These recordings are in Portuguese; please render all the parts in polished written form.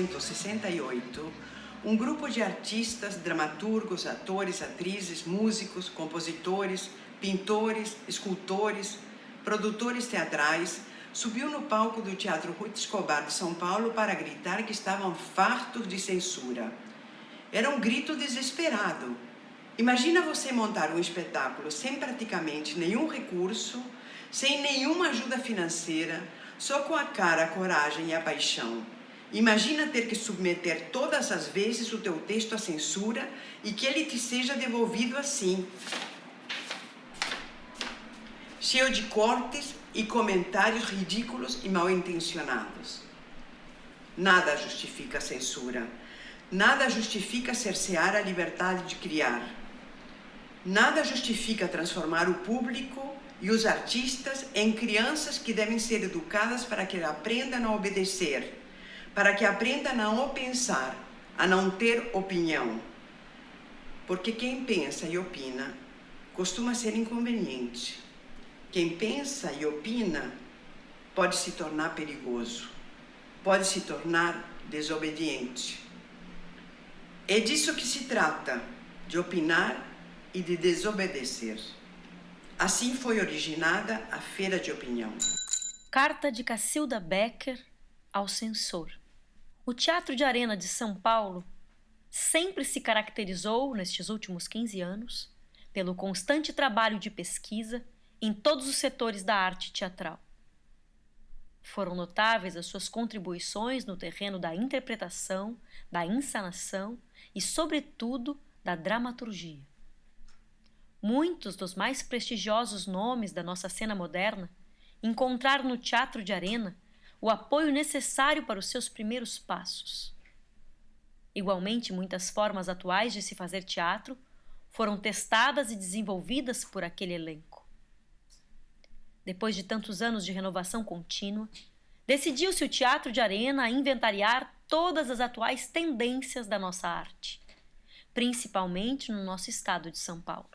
1968, um grupo de artistas, dramaturgos, atores, atrizes, músicos, compositores, pintores, escultores, produtores teatrais, subiu no palco do Teatro Ruth Escobar de São Paulo para gritar que estavam fartos de censura. Era um grito desesperado. Imagina você montar um espetáculo sem praticamente nenhum recurso, sem nenhuma ajuda financeira, só com a cara, a coragem e a paixão. Imagina ter que submeter todas as vezes o teu texto à censura e que ele te seja devolvido assim, cheio de cortes e comentários ridículos e mal intencionados. Nada justifica a censura. Nada justifica cercear a liberdade de criar. Nada justifica transformar o público e os artistas em crianças que devem ser educadas para que aprendam a obedecer, para que aprendam a não pensar, a não ter opinião. Porque quem pensa e opina costuma ser inconveniente. Quem pensa e opina pode se tornar perigoso, pode se tornar desobediente. É disso que se trata, de opinar e de desobedecer. Assim foi originada a Feira de Opinião. Carta de Cacilda Becker ao censor. O Teatro de Arena de São Paulo sempre se caracterizou, nestes últimos 15 anos, pelo constante trabalho de pesquisa em todos os setores da arte teatral. Foram notáveis as suas contribuições no terreno da interpretação, da encenação e, sobretudo, da dramaturgia. Muitos dos mais prestigiosos nomes da nossa cena moderna encontraram no Teatro de Arena o apoio necessário para os seus primeiros passos. Igualmente, muitas formas atuais de se fazer teatro foram testadas e desenvolvidas por aquele elenco. Depois de tantos anos de renovação contínua, decidiu-se o Teatro de Arena a inventariar todas as atuais tendências da nossa arte, principalmente no nosso estado de São Paulo.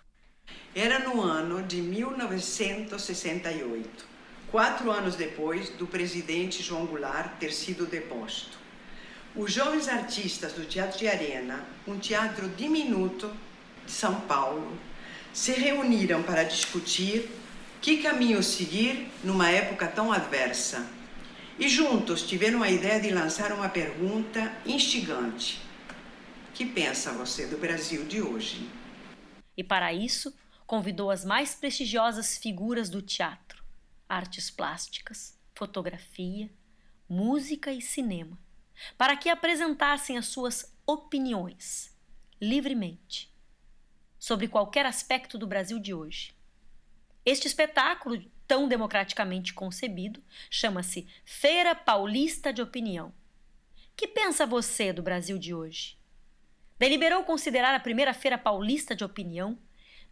Era no ano de 1968, 4 anos depois do presidente João Goulart ter sido deposto. Os jovens artistas do Teatro de Arena, um teatro diminuto de São Paulo, se reuniram para discutir que caminho seguir numa época tão adversa. E juntos tiveram a ideia de lançar uma pergunta instigante. Que pensa você do Brasil de hoje? E para isso, convidou as mais prestigiosas figuras do teatro, artes plásticas, fotografia, música e cinema, para que apresentassem as suas opiniões, livremente, sobre qualquer aspecto do Brasil de hoje. Este espetáculo, tão democraticamente concebido, chama-se Feira Paulista de Opinião. Que pensa você do Brasil de hoje? Deliberou considerar a primeira Feira Paulista de Opinião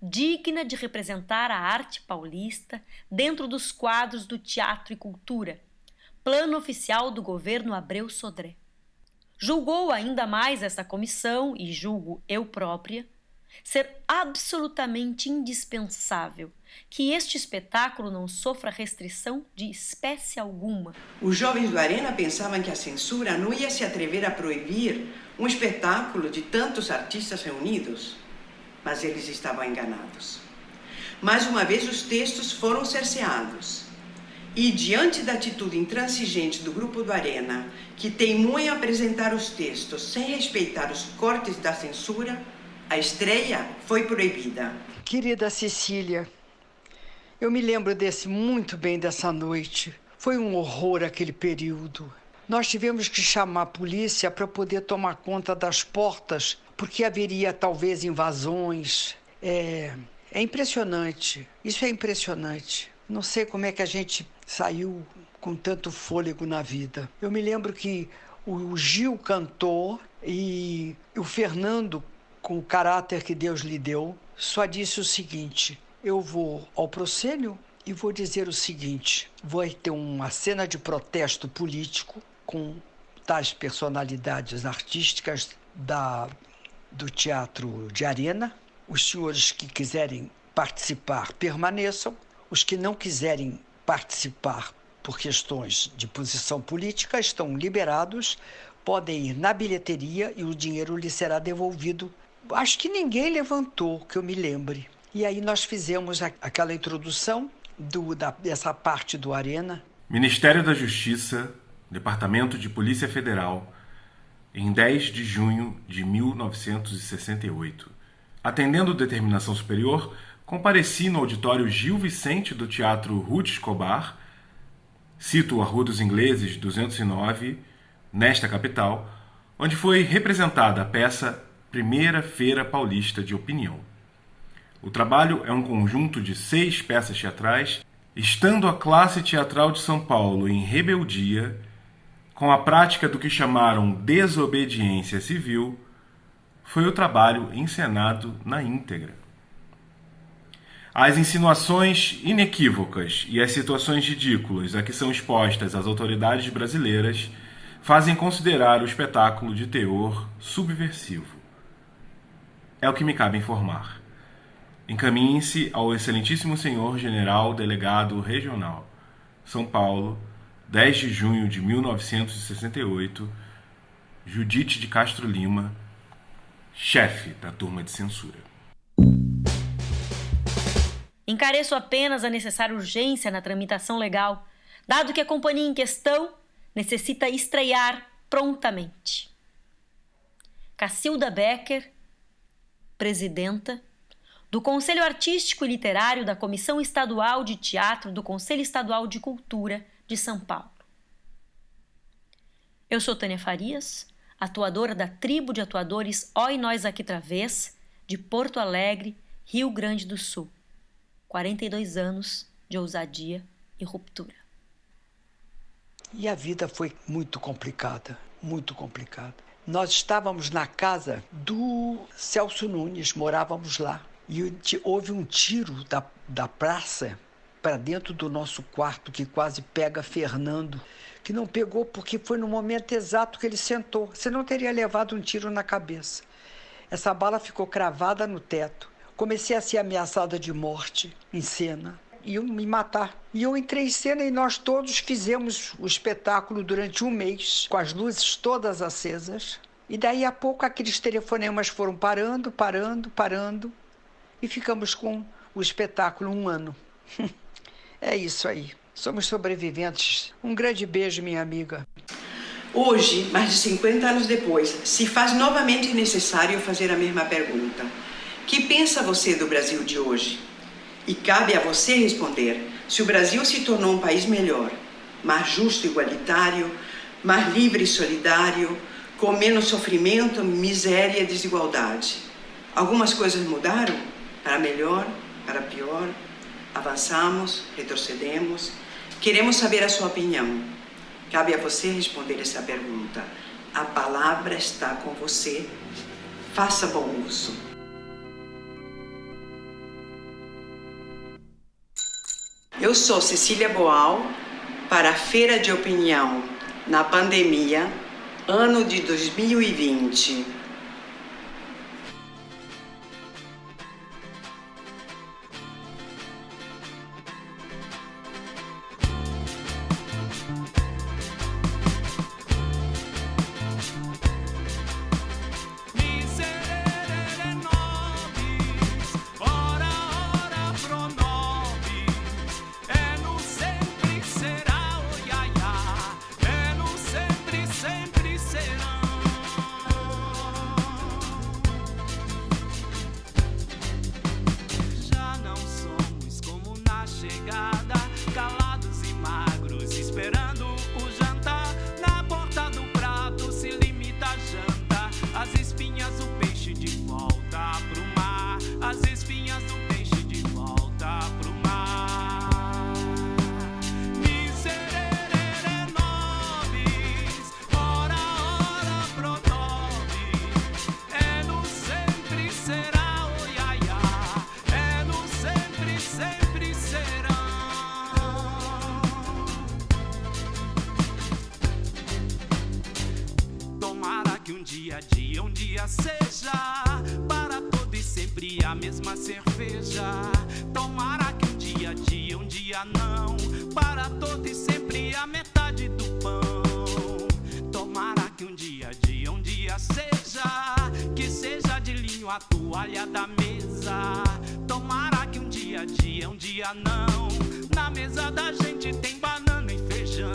digna de representar a arte paulista dentro dos quadros do Teatro e Cultura, plano oficial do governo Abreu Sodré. Julgou ainda mais essa comissão, e julgo eu própria, ser absolutamente indispensável que este espetáculo não sofra restrição de espécie alguma. Os jovens do Arena pensavam que a censura não ia se atrever a proibir um espetáculo de tantos artistas reunidos, mas eles estavam enganados. Mais uma vez os textos foram cerceados. E diante da atitude intransigente do grupo do Arena, que teimou em apresentar os textos sem respeitar os cortes da censura, a estreia foi proibida. Querida Cecília, eu me lembro muito bem dessa noite. Foi um horror aquele período. Nós tivemos que chamar a polícia para poder tomar conta das portas, porque haveria talvez invasões. É impressionante. Isso é impressionante. Não sei como é que a gente saiu com tanto fôlego na vida. Eu me lembro que o Gil cantou e o Fernando, com o caráter que Deus lhe deu, só disse o seguinte: eu vou ao proscênio e vou dizer o seguinte: vai ter uma cena de protesto político com tais personalidades artísticas do Teatro de Arena. Os senhores que quiserem participar permaneçam, os que não quiserem participar por questões de posição política estão liberados, podem ir na bilheteria e o dinheiro lhe será devolvido. Acho que ninguém levantou, que eu me lembre. E aí nós fizemos aquela introdução dessa parte do Arena. Ministério da Justiça, Departamento de Polícia Federal, em 10 de junho de 1968. Atendendo determinação superior, compareci no auditório Gil Vicente do Teatro Ruth Escobar, cito a Rua dos Ingleses 209, nesta capital, onde foi representada a peça Primeira Feira Paulista de Opinião. O trabalho é um conjunto de 6 peças teatrais, estando a classe teatral de São Paulo em rebeldia, com a prática do que chamaram desobediência civil, foi o trabalho encenado na íntegra. As insinuações inequívocas e as situações ridículas a que são expostas as autoridades brasileiras fazem considerar o espetáculo de teor subversivo. É o que me cabe informar. Encaminhe-se ao excelentíssimo senhor general delegado regional, São Paulo, 10 de junho de 1968, Judite de Castro Lima, chefe da turma de censura. Encareço apenas a necessária urgência na tramitação legal, dado que a companhia em questão necessita estrear prontamente. Cacilda Becker, presidenta do Conselho Artístico e Literário da Comissão Estadual de Teatro do Conselho Estadual de Cultura de São Paulo. Eu sou Tânia Farias, atuadora da Tribo de Atuadores Oi Nós Aqui Travês, de Porto Alegre, Rio Grande do Sul. 42 anos de ousadia e ruptura. E a vida foi muito complicada, muito complicada. Nós estávamos na casa do Celso Nunes, morávamos lá. E houve um tiro da praça para dentro do nosso quarto, que quase pega Fernando, que não pegou porque foi no momento exato que ele sentou. Você não teria levado um tiro na cabeça. Essa bala ficou cravada no teto. Comecei a ser ameaçada de morte em cena. Iam me matar. E eu entrei em cena e nós todos fizemos o espetáculo durante um mês, com as luzes todas acesas. E daí a pouco aqueles telefonemas foram parando. E ficamos com o espetáculo 1 ano. É isso aí. Somos sobreviventes. Um grande beijo, minha amiga. Hoje, mais de 50 anos depois, se faz novamente necessário fazer a mesma pergunta. Que pensa você do Brasil de hoje? E cabe a você responder se o Brasil se tornou um país melhor, mais justo e igualitário, mais livre e solidário, com menos sofrimento, miséria e desigualdade. Algumas coisas mudaram? Para melhor, para pior? Avançamos, retrocedemos? Queremos saber a sua opinião. Cabe a você responder essa pergunta. A palavra está com você. Faça bom uso. Eu sou Cecília Boal, para a Feira de Opinião na Pandemia, ano de 2020. Um dia seja para todo e sempre a mesma cerveja. Tomara que um dia não, para todo e sempre a metade do pão. Tomara que um dia seja, que seja de linho a toalha da mesa. Tomara que um dia não, na mesa da gente tem banana e feijão.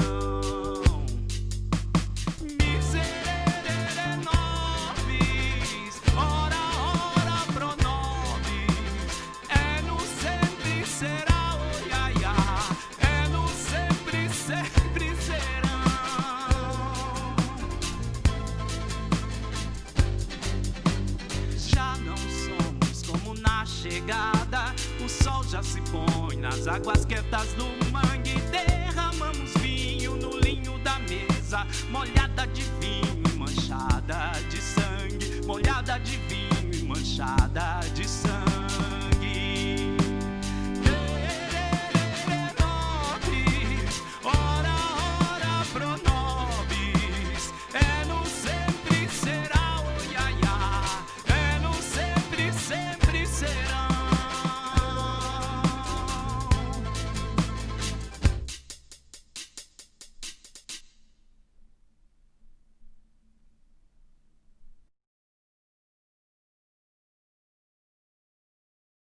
Miserere nobis, ora ora pro nobis, é no sempre será, oi ai ai, é no sempre serão. Já não somos como na chegada, o sol já se põe nas águas quietas do mangue. Derramamos vinho no linho da mesa, molhada de vinho e manchada de sangue, molhada de vinho e manchada de sangue.